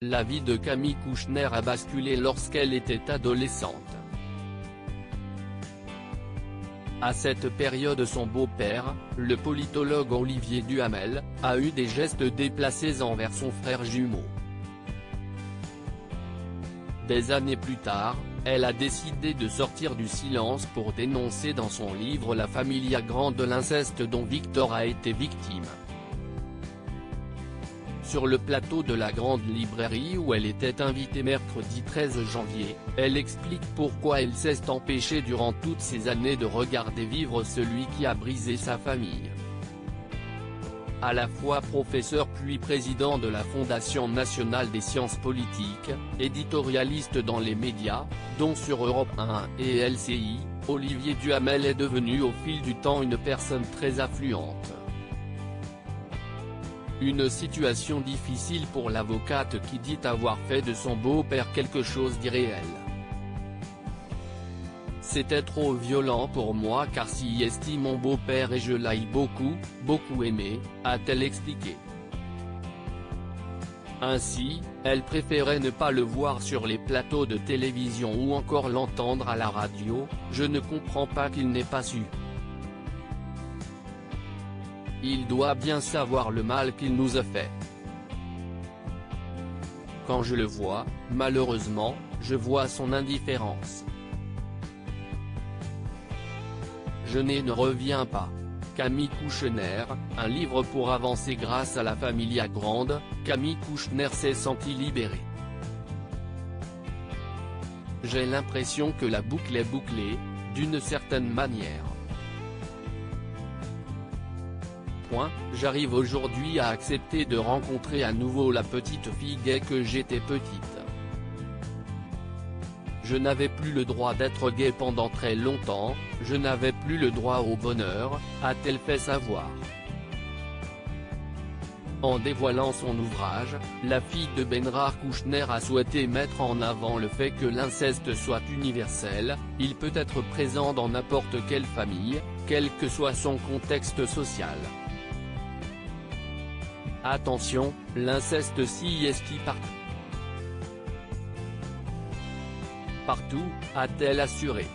La vie de Camille Kouchner a basculé lorsqu'elle était adolescente. À cette période, son beau-père, le politologue Olivier Duhamel, a eu des gestes déplacés envers son frère jumeau. Des années plus tard, elle a décidé de sortir du silence pour dénoncer dans son livre La Familia Grande l'inceste dont Victor a été victime. Sur le plateau de la Grande Librairie où elle était invitée mercredi 13 janvier, elle explique pourquoi elle s'est empêchée durant toutes ces années de regarder vivre celui qui a brisé sa famille. À la fois professeur puis président de la Fondation nationale des sciences politiques, éditorialiste dans les médias, dont sur Europe 1 et LCI, Olivier Duhamel est devenu au fil du temps une personne très affluente. Une situation difficile pour l'avocate qui dit avoir fait de son beau-père quelque chose d'irréel. C'était trop violent pour moi car s'y estime mon beau-père et je l'ai beaucoup aimé, a-t-elle expliqué. Ainsi, elle préférait ne pas le voir sur les plateaux de télévision ou encore l'entendre à la radio, je ne comprends pas qu'il n'ait pas su. Il doit bien savoir le mal qu'il nous a fait. Quand je le vois, malheureusement, je vois son indifférence. Je ne reviens pas. Camille Kouchner, un livre pour avancer grâce à la Familia Grande, Camille Kouchner s'est sentie libérée. J'ai l'impression que la boucle est bouclée, d'une certaine manière. J'arrive aujourd'hui à accepter de rencontrer à nouveau la petite fille gay que j'étais petite. Je n'avais plus le droit d'être gay pendant très longtemps, je n'avais plus le droit au bonheur, a-t-elle fait savoir. En dévoilant son ouvrage, la fille de Bernard Kouchner a souhaité mettre en avant le fait que l'inceste soit universel, il peut être présent dans n'importe quelle famille, quel que soit son contexte social. Attention, l'inceste s'y esquisse partout, a-t-elle assuré.